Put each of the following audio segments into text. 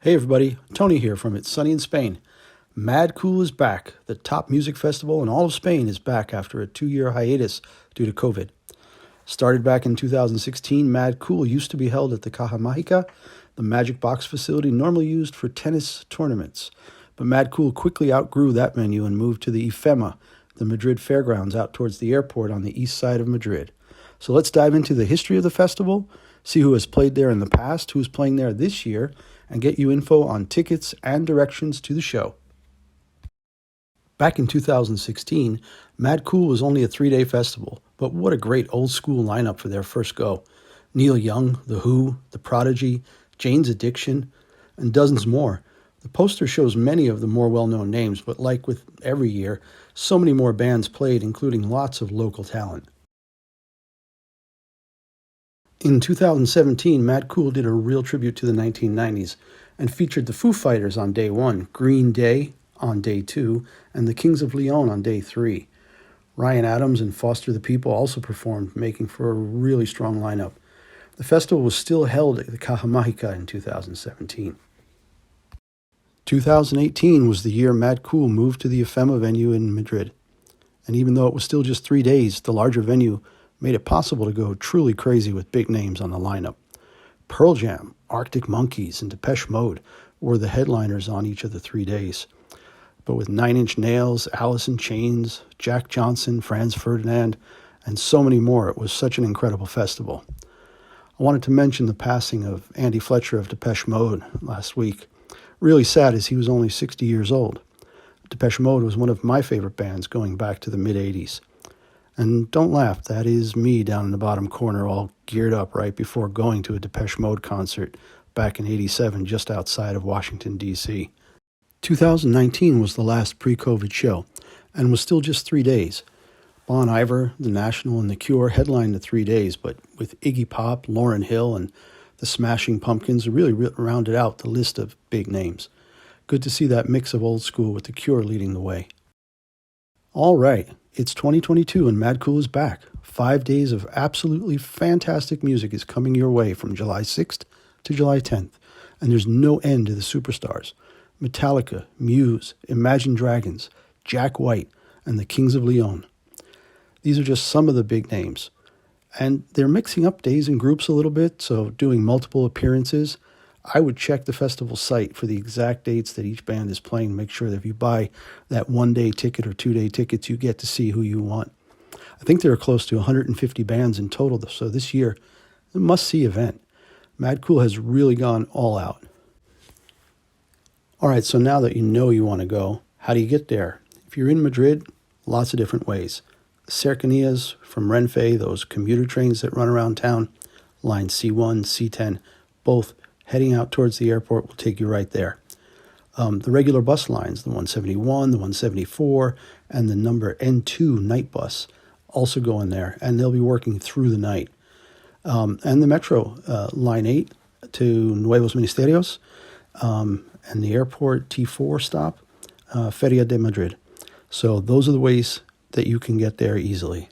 Hey everybody, Tony here from It's Sunny in Spain. Mad Cool is back. The top music festival in all of Spain is back after a 2-year hiatus due to COVID. Started back in 2016, Mad Cool used to be held at the Caja Mágica, the Magic Box facility normally used for tennis tournaments. But Mad Cool quickly outgrew that venue and moved to the IFEMA, the Madrid fairgrounds out towards the airport on the east side of Madrid. So let's dive into the history of the festival, see who has played there in the past, who's playing there this year, and get you info on tickets and directions to the show. Back in 2016, Mad Cool was only a 3-day festival, but what a great old school lineup for their first go. Neil Young, The Who, The Prodigy, Jane's Addiction, and dozens more. The poster shows many of the more well-known names, but like with every year, so many more bands played, including lots of local talent. In 2017, Mad Cool did a real tribute to the 1990s and featured the Foo Fighters on day 1, Green Day on day 2, and the Kings of Leon on day 3. Ryan Adams and Foster the People also performed, making for a really strong lineup. The festival was still held at the Caja Mágica in 2017. 2018 was the year Mad Cool moved to the IFEMA venue in Madrid. And even though it was still just 3 days, the larger venue made it possible to go truly crazy with big names on the lineup. Pearl Jam, Arctic Monkeys, and Depeche Mode were the headliners on each of the 3 days. But with Nine Inch Nails, Alice in Chains, Jack Johnson, Franz Ferdinand, and so many more, it was such an incredible festival. I wanted to mention the passing of Andy Fletcher of Depeche Mode last week. Really sad as he was only 60 years old. Depeche Mode was one of my favorite bands going back to the mid-'80s. And don't laugh, that is me down in the bottom corner all geared up right before going to a Depeche Mode concert back in '87 just outside of Washington, D.C. 2019 was the last pre-COVID show and was still just 3 days. Bon Iver, The National, and The Cure headlined the 3 days, but with Iggy Pop, Lauryn Hill, and the Smashing Pumpkins really rounded out the list of big names. Good to see that mix of old school with The Cure leading the way. All right, it's 2022 and Mad Cool is back. 5 days of absolutely fantastic music is coming your way from July 6th to July 10th, and there's no end to the superstars. Metallica, Muse, Imagine Dragons, Jack White, and the Kings of Leon. These are just some of the big names. And they're mixing up days and groups a little bit, so doing multiple appearances. I would check the festival site for the exact dates that each band is playing to make sure that if you buy that 1-day ticket or 2-day tickets, you get to see who you want. I think there are close to 150 bands in total, so this year, a must-see event. Mad Cool has really gone all out. All right, so now that you know you want to go, how do you get there? If you're in Madrid, lots of different ways. Cercanías from Renfe, those commuter trains that run around town, line C1, C10, both heading out towards the airport will take you right there. The regular bus lines, the 171, the 174, and the number N2 night bus also go in there, and they'll be working through the night. And the metro, line 8 to Nuevos Ministerios, and the airport T4 stop, Feria de Madrid. So those are the ways that you can get there easily.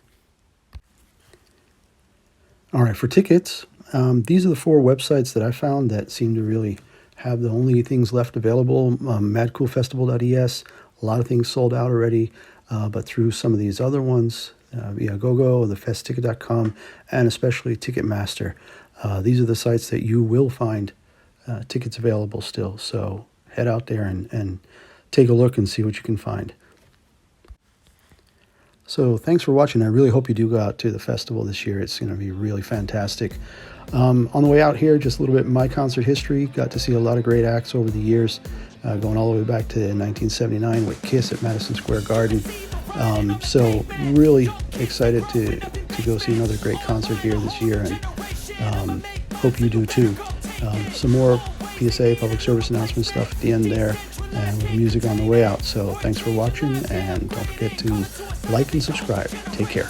All right, for tickets, these are the 4 websites that I found that seem to really have the only things left available. Madcoolfestival.es, a lot of things sold out already, but through some of these other ones, via GoGo, thefestticket.com, and especially Ticketmaster. These are the sites that you will find tickets available still. So head out there and take a look and see what you can find. So thanks for watching. I really hope you do go out to the festival this year. It's going to be really fantastic. On the way out here, just a little bit of my concert history. Got to see a lot of great acts over the years, going all the way back to 1979 with Kiss at Madison Square Garden. So really excited to go see another great concert here this year, and hope you do too. Some more PSA, public service announcement stuff at the end there, and with music on the way out. So thanks for watching, and don't forget to like and subscribe. Take care.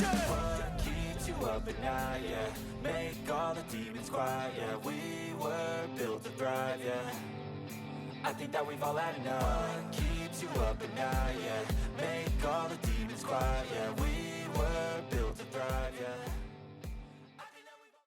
I think that we've all had enough. Keeps you up at night, yeah. Make all the demons quiet, yeah. We